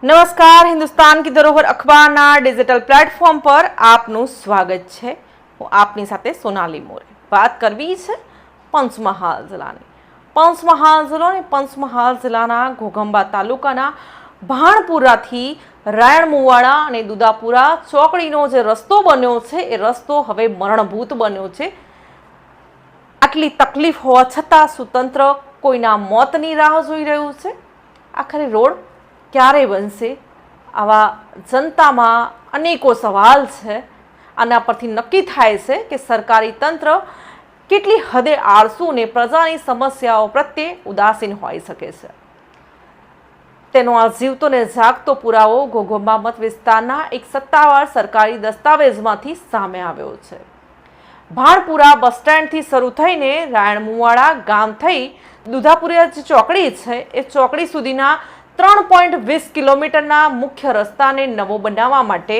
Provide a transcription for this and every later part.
नमस्कार, हिंदुस्तान की धरोहर अखबाરના ડિજિટલ પ્લેટફોર્મ પર આપનું સ્વાગત છે। હું આપની સાથે સોનાલી મોરે વાત કરવી છે પંચમહાલ જિલ્લાની। પંચમહાલ જિલ્લો અને પંચમહાલ જિલ્લાના ઘોઘંબા તાલુકાના ભાણપુરાથી રાયણમુવાડા અને દુદાપુરા ચોકડીનો જે રસ્તો બન્યો છે એ રસ્તો હવે મરણભૂત બન્યો છે। આટલી તકલીફ હોવા છતાં સુતંત્ર કોઈના મોતની રાહ જોઈ રહ્યું છે। આખરે રોડ ક્યારે બનશે? આવા જનતામાં અનેકો સવાલ છે। આના પરથી નક્કી થાય છે કે સરકારી તંત્ર કેટલી હદે આળસુ અને પ્રજાની સમસ્યાઓ પ્રત્યે ઉદાસીન હોઈ શકે છે। તેનો આ જીવતો ને જાગતો પુરાવો ઘોઘંબા મત વિસ્તારના એક સત્તાવાર સરકારી દસ્તાવેજમાંથી સામે આવ્યો છે। ભાણપુરા બસ સ્ટેન્ડથી શરૂ થઈને રાયણમુવાડા ગામ થઈ દુધાપુરા જે ચોકડી છે એ ચોકડી સુધીના 3.20 કિલોમીટરના મુખ્ય રસ્તાને નવો બનાવવા માટે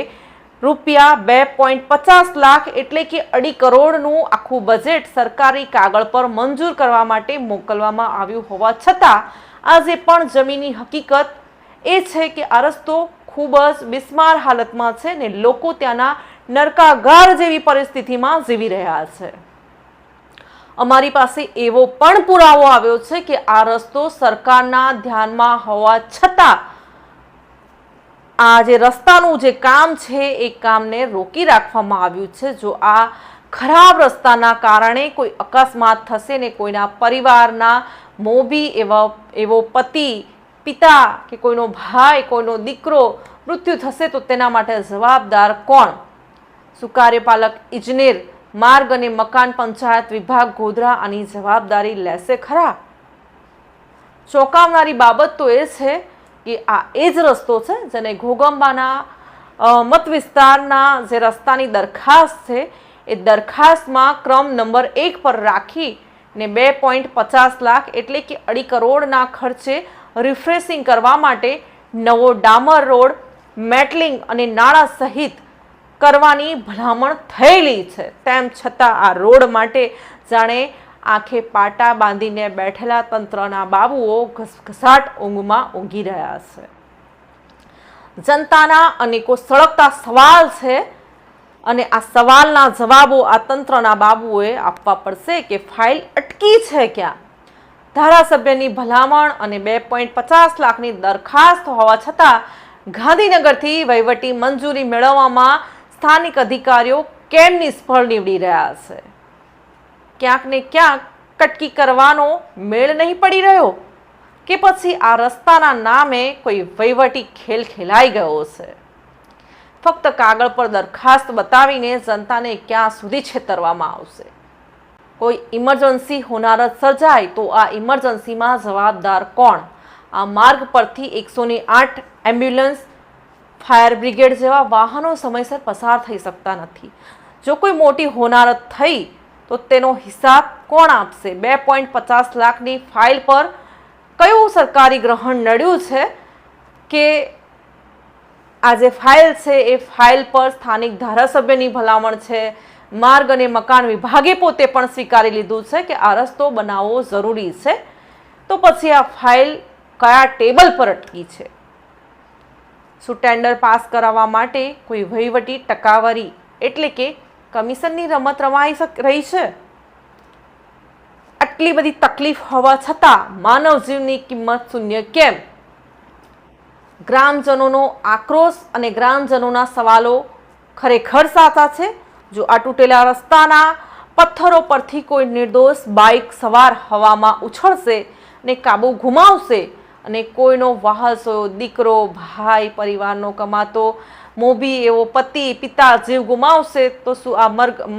રૂપિયા 2.50 લાખ એટલે કે 2.5 કરોડનું આખું બજેટ સરકારી કાગળ પર મંજૂર કરવા માટે મોકલવામાં આવ્યું હોવા છતાં આજે પણ જમીની હકીકત એ છે કે આ રસ્તો ખૂબ જ બિસ્માર હાલતમાં છે ને લોકો ત્યાંના નરકાગાર જેવી પરિસ્થિતિમાં જીવી રહ્યા છે। અમારી પાસે એવો પણ પુરાવો આવ્યો છે કે આ રસ્તો સરકારના ધ્યાનમાં હોવા છતાં આ જે રસ્તાનું જે કામ છે એ કામને રોકી રાખવામાં આવ્યું છે। જો આ ખરાબ રસ્તાના કારણે કોઈ અકસ્માત થશે ને કોઈના પરિવારના મોભી એવો પતિ પિતા કે કોઈનો ભાઈ કોઈનો દીકરો મૃત્યુ થશે તો તેના માટે જવાબદાર કોણ? શું કાર્યપાલક ઇજનેર માર્ગ અને મકાન પંચાયત વિભાગ ગોધરા આની જવાબદારી લેશે ખરા? ચોંકાવનારી બાબત તો એ છે કે આ એ જ રસ્તો છે જેને ઘોઘંબાના મત વિસ્તારના જે રસ્તાની દરખાસ્ત છે એ દરખાસ્તમાં ક્રમ નંબર 1 પર રાખી ને 2.50 લાખ એટલે કે 2.5 કરોડના ખર્ચે રિફ્રેશિંગ કરવા માટે નવો ડામર રોડ મેટલિંગ અને નાળા સહિત કરવાની ભલામણ થયેલી છે। તેમ છતાં આ રોડ માટે જાણે આંખે પાટા બાંધીને બેઠેલા તંત્રના બાબુઓ ઘસઘસાટ ઊંઘમાં ઊંઘી રહ્યા છે। જનતાના અનેકો સળગતા સવાલ છે અને આ સવાલના જવાબો આ તંત્રના બાબુઓએ આપવા પડશે કે ફાઇલ અટકી છે ક્યાં? ધારાસભ્યની ભલામણ અને 2.50 લાખની દરખાસ્ત હોવા છતાં ગાંધીનગરથી વહીવટી મંજૂરી મેળવવામાં સ્થાનિક અધિકારીઓ કેમ નિષ્ફળ નીવડી રહ્યા છે? ક્યાંક ને ક્યાંક કટકી કરવાનો મેળ નહીં પડી રહ્યો કે પછી આ રસ્તાના નામે કોઈ વહીવટી ખેલ ખેલાઈ ગયો છે? ફક્ત કાગળ પર દરખાસ્ત બતાવીને જનતાને ક્યાં સુધી છેતરવામાં આવશે? કોઈ ઇમરજન્સી હોનારત સર્જાય તો આ ઇમરજન્સીમાં જવાબદાર કોણ? આ માર્ગ પરથી 108 એમ્બ્યુલન્સ फायर ब्रिगेड जेवा वाहनों समयसर पसार थई सकता नथी। जो कोई मोटी होनारत थई तो तेनो हिसाब कोण आपशे? 2.50 लाखनी फाइल पर कयुं सरकारी ग्रहण नड्युं छे के आ जे फाइल छे ए फाइल पर स्थानिक धारासभ्यनी भलामण छे, मार्ग अने मकान विभागे पोते पण स्वीकारी लीधुं छे के आ रस्तो बनावવો जरूरी छे, तो पछी आ फाइल कया टेबल पर अटकी छे? શું ટેન્ડર પાસ કરાવવા માટે કોઈ વહીવટી ટકાવારી એટલે કે કમિશનની રમત રમાઈ રહી છે? આટલી બધી તકલીફ હોવા છતાં માનવ જીવની કિંમત શૂન્ય કેમ? ગ્રામજનોનો આક્રોશ અને ગ્રામજનોના સવાલો ખરેખર સાચા છે? જો આ તૂટેલા રસ્તાના પથ્થરો પરથી કોઈ નિર્દોષ બાઇક સવાર હવામાં ઉછળશે ને કાબુ ગુમાવશે અને કોઈનો વહાલસોયો દીકરો ભાઈ પરિવારનો કમાતો મોભી એવો પતિ પિતા જીવ ગુમાવશે તો શું આ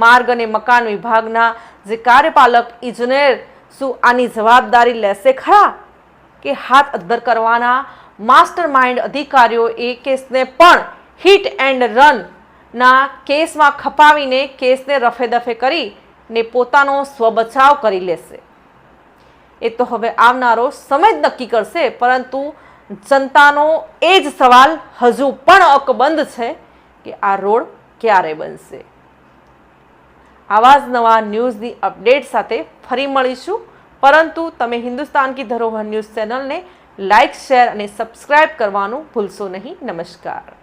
માર્ગ અને મકાન વિભાગના જે કાર્યપાલક ઇજનેર શું આની જવાબદારી લેશે ખરા? કે હાથ અદ્ધર કરવાના માસ્ટર માઇન્ડ અધિકારીઓ એ કેસને પણ હિટ એન્ડ રનના કેસમાં ખપાવીને કેસને રફે દફે કરીને પોતાનો સ્વબચાવ કરી લેશે? એ તો હવે આવનારો સમય જ નક્કી કરશે, પરંતુ જનતાનો એ જ સવાલ હજુ પણ અકબંધ છે કે આ રોડ ક્યારે બનશે? આવા જ નવા ન્યૂઝની અપડેટ સાથે ફરી મળીશું, પરંતુ તમે હિન્દુસ્તાન કી ધરોહર ન્યૂઝ ચેનલને લાઇક, શેર અને સબસ્ક્રાઇબ કરવાનું ભૂલશો નહીં. નમસ્કાર.